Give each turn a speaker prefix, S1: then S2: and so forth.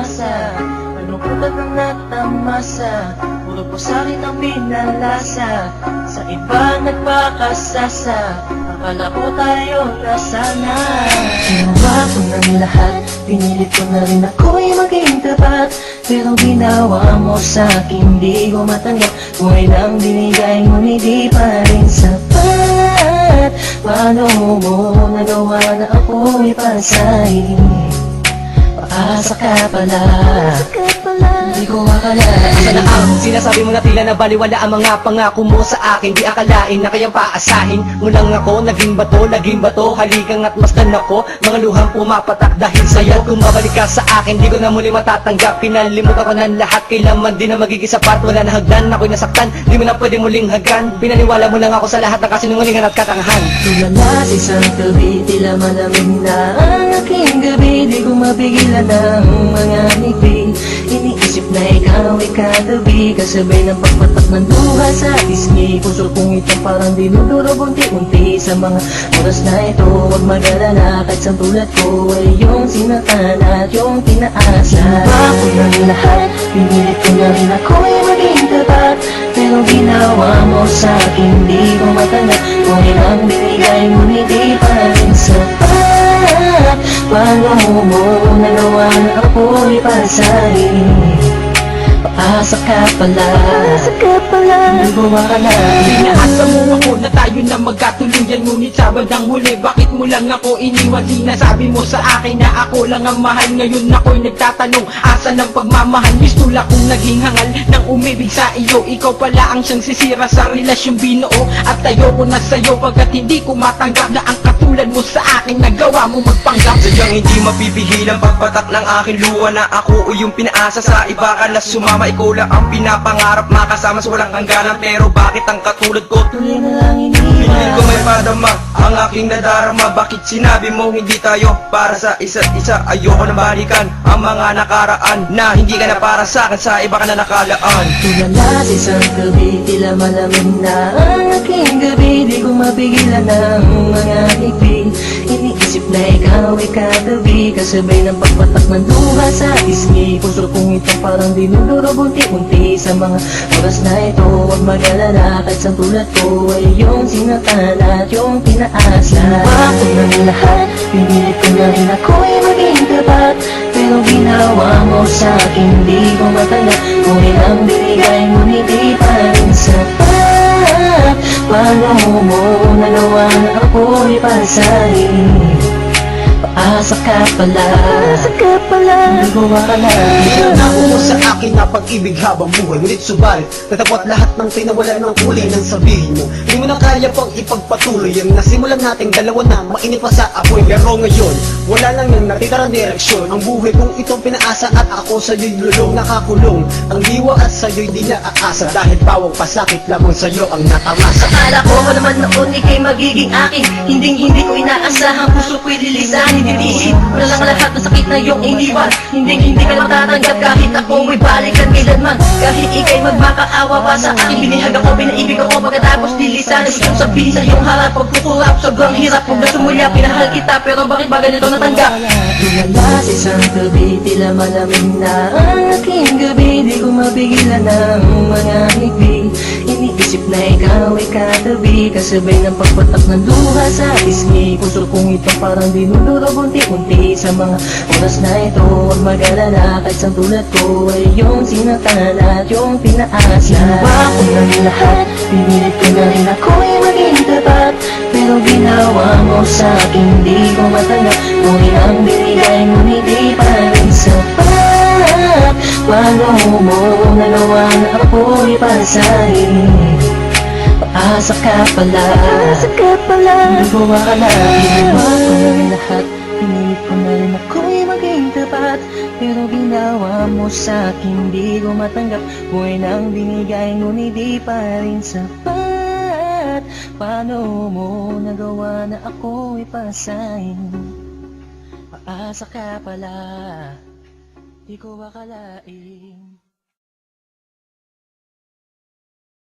S1: umasa. Malungkot at ang natamasa, puro po sa'kin ang pinalasa. Sa iba nagpakasasa, akala ko tayo na sana. Ginawa ko ng lahat, pinilit ko na rin ako'y maging tapat. Pero ginawa mo sa'kin, di ko matanggap. Kung ilang binigay ngunit di pa rin sapat. Paano mo nagawa na ako'y pasahin? Paasa ka pala, di ko akalain.
S2: Sana ang sinasabi mo na tila na baliwala ang mga pangako mo sa akin. Di akalain na kayang paasahin mo lang ako. Naging bato, haligang at masdan ako. Mga luhang pumapatak dahil sa'yo. Kung babalik ka sa akin, di ko na muli matatanggap. Pinalimutan ko ng lahat, kailanman din na magiging sapat. Wala na hagdan, ako'y nasaktan, di mo na pwede muling hagan. Pinaniwala mo lang ako sa lahat ng kasinungalingan at katangahan.
S1: Tulala sa isang gabi, tila malamig na ang aking gabi. Di ko mapigilan ang mga ngiti. Iniisip na ikaw ay katabi, kasabay ng pagpatak ng luha sa pisngi. Puso kong ito parang dinudurog unti-unti. Sa mga oras na ito, huwag mag-alala, kahit sa tulad ko ay yung sinatan at yung tinaasa. Ginawa ko ng lahat, pinilit ko na rin ako'y maging tapat. Pero ginawa mo sa'kin, di ko matanggap. Kung ilang binigay ngunit di pa rin sapat. Paano mo nagawa na ako'y pasahin? Paasa ka pala, di ko akalain.
S2: Pinaasa mo ako na tayo na magkatuluyan, ngunit sa bandang huli, bakit mo lang ako iniwan? Sinasabi mo sa akin na ako lang ang mahal. Ngayon ako'y nagtatanong, asa ng pagmamahal? Mistula kong naging hangal ng umibig sa iyo. Ikaw pala ang siyang sisira sa relasyong binuo. At ayoko na sa'yo pagkat hindi ko matanggap na ang katulad mo sa akin nagawa mo magpanggap.
S3: Sadyang hindi mapipigil ang pagpatak ng aking luha na ako o yung pinaasa sa iba ka na sumama. Ikaw lang ang pinapangarap, makasama sa walang hangganan. Pero bakit ang katulad ko
S1: Tuloy na lang
S3: pilit
S1: iniwan.
S3: ko may padama ang aking nadarama? Bakit sinabi mo hindi tayo para sa isa't isa? Ayoko na balikan ang mga nakaraan na hindi ka na para sa akin, sa iba ka na nakalaan.
S1: Tulala sa isang gabi, tila malamig na ang aking gabi. Di ko mapigilan ang mga ngiti. Iniisip na ikaw ay katabi, kasabay ng pagpatak ng luha sa pisngi. Puso kong ito parang dinudurog unti-unti. Sa mga oras na ito, huwag mag-alala, kahit sa tulad ko ay yung sinatan at yung tinaasa. Ginawa ko ng lahat, pinilit ko na rin ako'y maging tapat. Pero ginawa mo sa'kin, di ko matanggap. Kung ilang binigay ngunit di pa rin sapat. Paano mo nagawa na ako'y pasahin? Paasa ka pala, di ko akalain.
S2: Nako mo sa akin na pag-ibig habang buhay, ngunit subalit natapot lahat ng tinawala ng kulay ng sabihin mo. Hindi mo na kaya pang ipagpatuloy ang nasimulan nating dalawa na mainit pa sa apoy. Pero ngayon, wala lang yung natitirang direksyon. Ang buhay kong itong pinaasa at ako sa'yo'y lulong nakakulong. Ang diwa at sa'yo'y di naaasa, dahil bawang pasakit lamang sa'yo ang natamasa.
S1: Akala ko naman noon ika'y magiging akin, hindi ko inaasahan, puso ko'y lilisanin. Titiisin mo na lang lahat ng sakit na iyong iniwan. Hindi ka matatanggap kahit ako ay balikan kailanman. Kahit ika'y magmakaawa pa sa akin, binihag ako, binaibig ako, pagkatapos lilisanin. Gustong sabihin sa iyong harap, pagkukurap, sobrang hirap. Huwag na sumulya, pinahal kita, pero bakit ba ganito natanggap? Tulala sa isang gabi, tila malamig na ang aking gabi. Di ko mapigilan ang mga ngiti. Iniisip na ikaw ay katabi, kasabay ng pagpatak ng luha sa pisngi. Puso kong ito parang dinudurog unti-unti. Sa mga oras na ito, huwag mag-alala, kahit sa tulad ko ay yung sinatan at yung pinaasa. Ginawa ko ng lahat, pinilit ko na rin ako'y maging tapat. Pero ginawa mo sa'kin, di ko matanggap. Kung ilang binigay ngunit di pa rin sapat. Paano mo nagawa na ako'y pasahin? Paasa ka pala, di ko akalain. Ginawa ko ng lahat, pinilit ko na rin ako'y maging tapat. Pero ginawa mo sa'kin, di ko matanggap. Kung ilang binigay ngunit di pa rin sapat. Paano mo nagawa na ako'y pasahin? Paasa ka pala, di ko akalain.